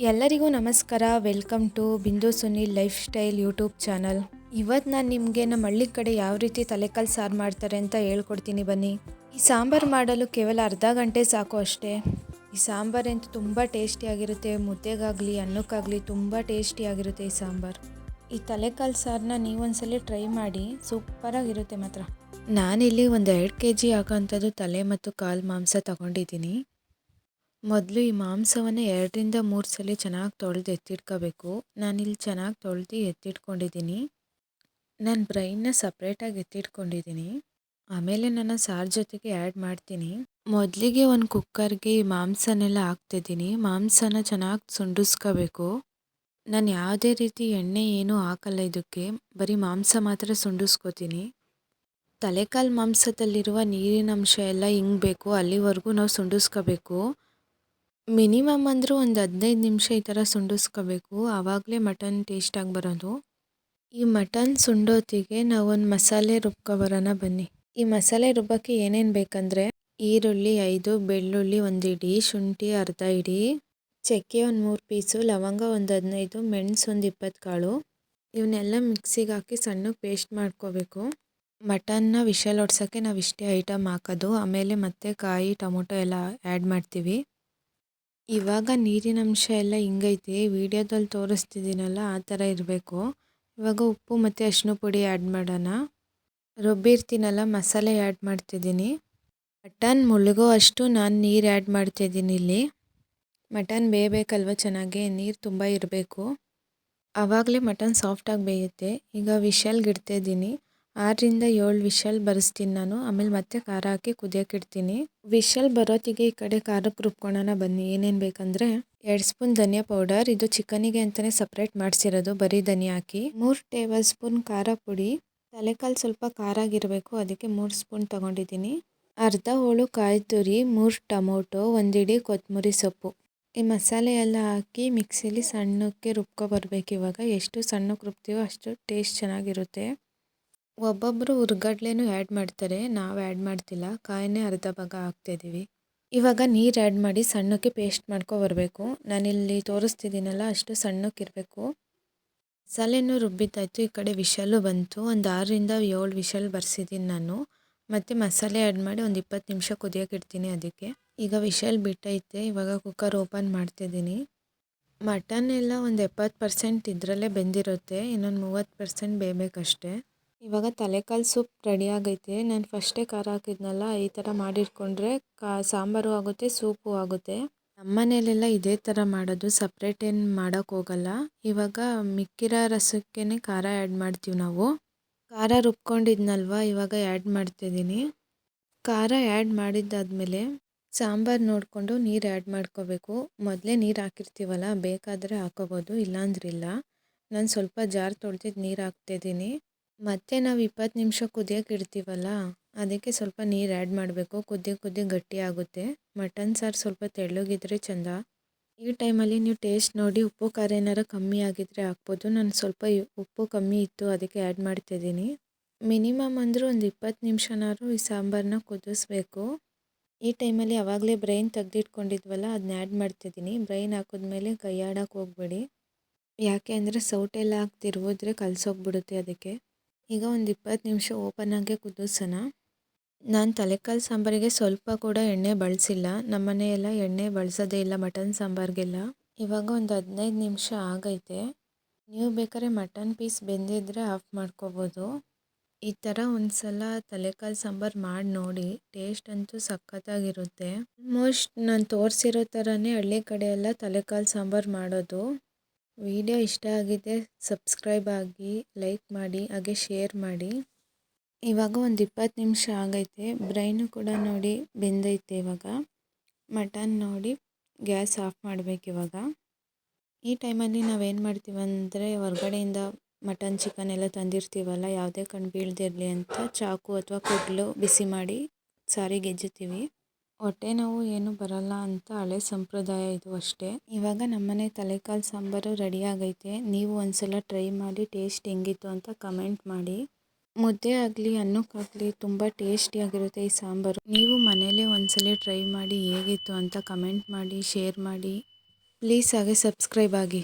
ಎಲ್ಲರಿಗೂ ನಮಸ್ಕಾರ. Welcome to ಬಿಂದು Sunil life style YouTube channel. ಇವತ್ತು ನಾನು ನಿಮಗೆ ನಮ್ಮ ಹಳ್ಳಿ ಕಡೆ ಯಾವ ರೀತಿ ತಲೆಕಾಲು ಸಾರು ಮಾಡ್ತಾರೆ ಅಂತ ಹೇಳ್ಕೊಡ್ತೀನಿ ಬನ್ನಿ. ಈ ಸಾಂಬಾರು ಮಾಡಲು ಕೇವಲ ಅರ್ಧ ಗಂಟೆ ಸಾಕು ಅಷ್ಟೇ. ಈ ಸಾಂಬಾರಂತೂ ತುಂಬ ಟೇಸ್ಟಿಯಾಗಿರುತ್ತೆ. ಮುದ್ದೆಗಾಗಲಿ ಅನ್ನಕ್ಕಾಗಲಿ ತುಂಬ ಟೇಸ್ಟಿಯಾಗಿರುತ್ತೆ ಈ ಸಾಂಬಾರು. ಈ ತಲೆಕಾಲು ಸಾರನ್ನ ನೀವೊಂದ್ಸಲಿ ಟ್ರೈ ಮಾಡಿ, ಸೂಪರಾಗಿರುತ್ತೆ ಮಾತ್ರ. ನಾನಿಲ್ಲಿ ಒಂದು 2 kg ಆಗೋಂಥದ್ದು ತಲೆ ಮತ್ತು ಕಾಲು ಮಾಂಸ ತಗೊಂಡಿದ್ದೀನಿ. ಮೊದಲು ಈ ಮಾಂಸವನ್ನು 2ರಿಂದ 3 ಸಲ ಚೆನ್ನಾಗಿ ತೊಳೆದು ಎತ್ತಿಟ್ಕೋಬೇಕು. ನಾನಿಲ್ಲಿ ಚೆನ್ನಾಗಿ ತೊಳೆದು ಎತ್ತಿಟ್ಕೊಂಡಿದ್ದೀನಿ. ನಾನು ಬ್ರೈನ್ನ ಸಪ್ರೇಟಾಗಿ ಎತ್ತಿಟ್ಕೊಂಡಿದ್ದೀನಿ. ಆಮೇಲೆ ನಾನು ಸಾರು ಜೊತೆಗೆ ಆ್ಯಡ್ ಮಾಡ್ತೀನಿ. ಮೊದಲಿಗೆ ಒಂದು ಕುಕ್ಕರ್ಗೆ ಈ ಮಾಂಸನೆಲ್ಲ ಹಾಕ್ತಿದ್ದೀನಿ. ಮಾಂಸನ ಚೆನ್ನಾಗಿ ಸುಂಡಿಸ್ಕೋಬೇಕು. ನಾನು ಯಾವುದೇ ರೀತಿ ಎಣ್ಣೆ ಏನೂ ಹಾಕಲ್ಲ ಇದಕ್ಕೆ, ಬರೀ ಮಾಂಸ ಮಾತ್ರ ಸುಂಡಿಸ್ಕೋತೀನಿ. ತಲೆಕಾಲು ಮಾಂಸದಲ್ಲಿರುವ ನೀರಿನಂಶ ಎಲ್ಲ ಹಿಂಗಬೇಕು, ಅಲ್ಲಿವರೆಗೂ ನಾವು ಸುಂಡಿಸ್ಕೋಬೇಕು. ಮಿನಿಮಮ್ ಅಂದರೂ ಒಂದು 15 ನಿಮಿಷ ಈ ಥರ ಸುಂಡಿಸ್ಕೋಬೇಕು, ಆವಾಗಲೇ ಮಟನ್ ಟೇಸ್ಟಾಗಿ ಬರೋದು. ಈ ಮಟನ್ ಸುಂಡೋತಿಗೆ ನಾವೊಂದು ಮಸಾಲೆ ರುಬ್ಕೊಬರೋಣ ಬನ್ನಿ. ಈ ಮಸಾಲೆ ರುಬ್ಬಕ್ಕೆ ಏನೇನು ಬೇಕಂದರೆ ಈರುಳ್ಳಿ 5, ಬೆಳ್ಳುಳ್ಳಿ 1 ಹಿಡಿ, ಶುಂಠಿ ಅರ್ಧ ಹಿಡಿ, ಚಕ್ಕೆ ಒಂದು 3 ಪೀಸು, ಲವಂಗ ಒಂದು 15, ಮೆಣಸು ಒಂದು 20 ಕಾಳು. ಇವನ್ನೆಲ್ಲ ಮಿಕ್ಸಿಗೆ ಹಾಕಿ ಸಣ್ಣಗೆ ಪೇಸ್ಟ್ ಮಾಡ್ಕೋಬೇಕು. ಮಟನ್ನ ವಿಷಲ್ ಹೊಡ್ಸೋಕ್ಕೆ ನಾವು ಇಷ್ಟೇ ಐಟಮ್ ಹಾಕೋದು. ಆಮೇಲೆ ಮತ್ತೆ ಕಾಯಿ ಟೊಮೊಟೊ ಎಲ್ಲ ಆ್ಯಡ್ ಮಾಡ್ತೀವಿ. ಇವಾಗ ನೀರಿನಂಶ ಎಲ್ಲ ಹಿಂಗೈತೆ, ವಿಡಿಯೋದಲ್ಲಿ ತೋರಿಸ್ತಿದ್ದೀನಲ್ಲ ಆ ಥರ ಇರಬೇಕು. ಇವಾಗ ಉಪ್ಪು ಮತ್ತು ಅರಿಶಿನ ಪುಡಿ ಆ್ಯಡ್ ಮಾಡೋಣ. ರುಬ್ಬಿರ್ತೀನಲ್ಲ ಮಸಾಲೆ ಆ್ಯಡ್ ಮಾಡ್ತಿದ್ದೀನಿ. ಮಟನ್ ಮುಳುಗೋ ಅಷ್ಟು ನಾನು ನೀರು ಆ್ಯಡ್ ಮಾಡ್ತಿದ್ದೀನಿ ಇಲ್ಲಿ. ಮಟನ್ ಬೇಯಬೇಕಲ್ವ ಚೆನ್ನಾಗಿ, ನೀರು ತುಂಬ ಇರಬೇಕು, ಆವಾಗಲೇ ಮಟನ್ ಸಾಫ್ಟಾಗಿ ಬೇಯುತ್ತೆ. ಈಗ ವಿಷಲ್ಗೆ ಇಡ್ತಾಯಿದ್ದೀನಿ. 6ರಿಂದ 7 ವಿಷಲ್ ಬರೆಸ್ತೀನಿ ನಾನು. ಆಮೇಲೆ ಮತ್ತೆ ಖಾರ ಹಾಕಿ ಕುದಿಯೋಕೆ ಇಡ್ತೀನಿ. ವಿಷಲ್ ಬರೋತ್ತಿಗೆ ಈ ಕಡೆ ಖಾರಕ್ಕೆ ರುಬ್ಕೊಳ್ಳೋಣ ಬನ್ನಿ. ಏನೇನು ಬೇಕಂದರೆ 2 ಸ್ಪೂನ್ ಧನಿಯಾ ಪೌಡರ್, ಇದು ಚಿಕನಿಗೆ ಅಂತಲೇ ಸಪ್ರೇಟ್ ಮಾಡಿಸಿರೋದು, ಬರೀ ಧನಿಯಾ ಹಾಕಿ. 3 ಟೇಬಲ್ ಸ್ಪೂನ್ ಖಾರ ಪುಡಿ. ತಲೆಕಾಲು ಸ್ವಲ್ಪ ಖಾರ ಆಗಿರಬೇಕು, ಅದಕ್ಕೆ 3 ಸ್ಪೂನ್ ತೊಗೊಂಡಿದ್ದೀನಿ. ಅರ್ಧ ಹೋಳು ಕಾಯಿ ತುರಿ, 3 ಟೊಮೊಟೊ, 1 ಹಿಡಿ ಕೊತ್ತಂಬರಿ ಸೊಪ್ಪು. ಈ ಮಸಾಲೆ ಎಲ್ಲ ಹಾಕಿ ಮಿಕ್ಸಿಲಿ ಸಣ್ಣಕ್ಕೆ ರುಬ್ಕೊಬರ್ಬೇಕು. ಇವಾಗ ಎಷ್ಟು ಸಣ್ಣಕ್ಕೆ ರುಬ್ತೀವೋ ಅಷ್ಟು ಟೇಸ್ಟ್ ಚೆನ್ನಾಗಿರುತ್ತೆ. ಒಬ್ಬೊಬ್ಬರು ಹುರ್ಗಡ್ಲೆನೂ ಆ್ಯಡ್ ಮಾಡ್ತಾರೆ, ನಾವು ಆ್ಯಡ್ ಮಾಡ್ತಿಲ್ಲ, ಕಾಯಿನೇ ಅರ್ಧ ಭಾಗ ಹಾಕ್ತಾಯಿದ್ದೀವಿ. ಇವಾಗ ನೀರು ಆ್ಯಡ್ ಮಾಡಿ ಸಣ್ಣಕ್ಕೆ ಪೇಸ್ಟ್ ಮಾಡ್ಕೊಬರ್ಬೇಕು. ನಾನಿಲ್ಲಿ ತೋರಿಸ್ತಿದ್ದೀನಲ್ಲ ಅಷ್ಟು ಸಣ್ಣಕ್ಕಿರಬೇಕು. ಮಸಾಲೆನೂ ರುಬ್ಬಿದ್ದಾಯಿತು, ಈ ಕಡೆ ವಿಷಲ್ಲು ಬಂತು. ಒಂದು 6ರಿಂದ 7 ವಿಷಲ್ ಬರ್ಸಿದ್ದೀನಿ ನಾನು. ಮತ್ತು ಮಸಾಲೆ ಆ್ಯಡ್ ಮಾಡಿ ಒಂದು 20 ನಿಮಿಷ ಕುದಿಯೋಕೆ ಇಡ್ತೀನಿ ಅದಕ್ಕೆ. ಈಗ ವಿಷಲ್ ಬಿಟ್ಟೈತೆ, ಇವಾಗ ಕುಕ್ಕರ್ ಓಪನ್ ಮಾಡ್ತಿದ್ದೀನಿ. ಮಟನ್ ಎಲ್ಲ ಒಂದು 70% ಇದರಲ್ಲೇ ಬೆಂದಿರುತ್ತೆ, ಇನ್ನೊಂದು 30% ಬೇಯಬೇಕಷ್ಟೆ. ಇವಾಗ ತಲೆಕಾಲು ಸೂಪ್ ರೆಡಿ ಆಗೈತೆ. ನಾನು ಫಸ್ಟೇ ಖಾರ ಹಾಕಿದ್ನಲ್ಲ, ಈ ಥರ ಮಾಡಿಟ್ಕೊಂಡ್ರೆ ಸಾಂಬಾರು ಆಗುತ್ತೆ, ಸೂಪು ಆಗುತ್ತೆ. ನಮ್ಮ ಮನೇಲೆಲ್ಲ ಇದೇ ಥರ ಮಾಡೋದು, ಸಪ್ರೇಟ್ ಏನು ಮಾಡೋಕ್ಕೆ ಹೋಗಲ್ಲ. ಇವಾಗ ಮಿಕ್ಕಿರೋ ರಸಕ್ಕೇ ಖಾರ ಆ್ಯಡ್ ಮಾಡ್ತೀವಿ ನಾವು. ಖಾರ ರುಬ್ಕೊಂಡಿದ್ನಲ್ವ, ಇವಾಗ ಆ್ಯಡ್ ಮಾಡ್ತಿದ್ದೀನಿ. ಖಾರ ಆ್ಯಡ್ ಮಾಡಿದ್ದಾದಮೇಲೆ ಸಾಂಬಾರು ನೋಡಿಕೊಂಡು ನೀರು ಆ್ಯಡ್ ಮಾಡ್ಕೋಬೇಕು. ಮೊದಲೇ ನೀರು ಹಾಕಿರ್ತೀವಲ್ಲ, ಬೇಕಾದರೆ ಹಾಕೋಬೋದು, ಇಲ್ಲಾಂದ್ರಿಲ್ಲ. ನಾನು ಸ್ವಲ್ಪ ಜಾರ್ ತೊಳೆದಿದ್ದು ನೀರು ಹಾಕ್ತಿದ್ದೀನಿ. ಮತ್ತು ನಾವು 20 ನಿಮಿಷ ಕುದಿಯೋಕೆ ಇಡ್ತೀವಲ್ಲ, ಅದಕ್ಕೆ ಸ್ವಲ್ಪ ನೀರು ಆ್ಯಡ್ ಮಾಡಬೇಕು. ಕುದಿ ಗಟ್ಟಿ ಆಗುತ್ತೆ. ಮಟನ್ ಸಾರು ಸ್ವಲ್ಪ ತೆಳ್ಳಗಿದ್ರೆ ಚೆಂದ. ಈ ಟೈಮಲ್ಲಿ ನೀವು ಟೇಸ್ಟ್ ನೋಡಿ ಉಪ್ಪು ಖಾರ ಏನಾರು ಕಮ್ಮಿ ಆಗಿದ್ದರೆ ಹಾಕ್ಬೋದು. ನಾನು ಸ್ವಲ್ಪ ಉಪ್ಪು ಕಮ್ಮಿ ಇತ್ತು, ಅದಕ್ಕೆ ಆ್ಯಡ್ ಮಾಡ್ತಿದ್ದೀನಿ. ಮಿನಿಮಮ್ ಅಂದರೂ ಒಂದು 20 ನಿಮಿಷನಾದ್ರು ಈ ಸಾಂಬಾರನ್ನ ಕುದಿಸ್ಬೇಕು. ಈ ಟೈಮಲ್ಲಿ ಆವಾಗಲೇ ಬ್ರೈನ್ ತೆಗೆದಿಟ್ಕೊಂಡಿದ್ವಲ್ಲ, ಅದನ್ನ ಆ್ಯಡ್ ಮಾಡ್ತಿದ್ದೀನಿ. ಬ್ರೈನ್ ಹಾಕಿದ್ಮೇಲೆ ಕೈ ಆಡೋಕ್ಕೆ ಹೋಗ್ಬೇಡಿ, ಯಾಕೆ ಅಂದರೆ ಸೌಟೆಲ್ಲ ಹಾಕಿ ತಿರುವಿದ್ರೆ ಕಲಸೋಗ್ಬಿಡುತ್ತೆ ಅದಕ್ಕೆ. ಈಗ ಒಂದು 20 ನಿಮಿಷ ಓಪನ್ ಆಗಿ ಕುದಿಸೋಣ. ನಾನು ತಲೆಕಾಲು ಸಾಂಬಾರಿಗೆ ಸ್ವಲ್ಪ ಕೂಡ ಎಣ್ಣೆ ಬಳಸಿಲ್ಲ. ನಮ್ಮನೆ ಎಲ್ಲ ಎಣ್ಣೆ ಬಳಸೋದೇ ಇಲ್ಲ ಮಟನ್ ಸಾಂಬಾರಿಗೆಲ್ಲ. ಇವಾಗ ಒಂದು 15 ನಿಮಿಷ ಆಗೈತೆ. ನೀವು ಬೇಕಾದ್ರೆ ಮಟನ್ ಪೀಸ್ ಬೆಂದಿದ್ರೆ ಆಫ್ ಮಾಡ್ಕೋಬೋದು. ಈ ಥರ ಒಂದು ಸಲ ತಲೆಕಾಲು ಸಾಂಬಾರು ಮಾಡಿ ನೋಡಿ, ಟೇಸ್ಟ್ ಅಂತೂ ಸಖತ್ತಾಗಿರುತ್ತೆ. ಆಲ್ಮೋಸ್ಟ್ ನಾನು ತೋರಿಸಿರೋ ಥರನೇ ಹಳ್ಳಿ ಕಡೆ ಎಲ್ಲ ತಲೆಕಾಲು ಸಾಂಬಾರು ಮಾಡೋದು. ವಿಡಿಯೋ ಇಷ್ಟ ಆಗಿದೆ ಸಬ್ಸ್ಕ್ರೈಬ್ ಆಗಿ, ಲೈಕ್ ಮಾಡಿ, ಹಾಗೆ ಶೇರ್ ಮಾಡಿ. ಇವಾಗ ಒಂದು 20 ನಿಮಿಷ ಆಗೈತೆ. ಬ್ರೈನು ಕೂಡ ನೋಡಿ ಬೆಂದೈತೆ. ಇವಾಗ ಮಟನ್ ನೋಡಿ ಗ್ಯಾಸ್ ಆಫ್ ಮಾಡಬೇಕಿವಾಗ. ಈ ಟೈಮಲ್ಲಿ ನಾವೇನು ಮಾಡ್ತೀವಂದರೆ, ಹೊರಗಡೆಯಿಂದ ಮಟನ್ ಚಿಕನ್ ಎಲ್ಲ ತಂದಿರ್ತೀವಲ್ಲ, ಯಾವುದೇ ಕಣ್ಣು ಬೀಳದಿರಲಿ ಅಂತ ಚಾಕು ಅಥವಾ ಕೊಡ್ಲು ಬಿಸಿ ಮಾಡಿ ಸಾರಿಗೆ ಎಜ್ಜುತ್ತೀವಿ. ಹೊಟ್ಟೆ ನೋವು ಏನು ಬರಲ್ಲ ಅಂತ ಹಳೆ ಸಂಪ್ರದಾಯ ಇದು ಅಷ್ಟೇ. ಇವಾಗ ನಮ್ಮನೆ ತಲೆಕಾಲು ಸಾಂಬಾರು ರೆಡಿ ಆಗೈತೆ. ನೀವು ಒಂದ್ಸಲ ಟ್ರೈ ಮಾಡಿ ಟೇಸ್ಟ್ ಹೆಂಗಿತ್ತು ಅಂತ ಕಮೆಂಟ್ ಮಾಡಿ. ಮುದ್ದೆ ಆಗಲಿ ಅನ್ನಕ್ಕಾಗಲಿ ತುಂಬ ಟೇಸ್ಟಿಯಾಗಿರುತ್ತೆ ಈ ಸಾಂಬಾರು. ನೀವು ಮನೇಲೇ ಒಂದ್ಸಲ ಟ್ರೈ ಮಾಡಿ ಹೇಗಿತ್ತು ಅಂತ ಕಮೆಂಟ್ ಮಾಡಿ, ಶೇರ್ ಮಾಡಿ. ಪ್ಲೀಸ್ ಹಾಗೆ ಸಬ್ಸ್ಕ್ರೈಬ್ ಆಗಿ.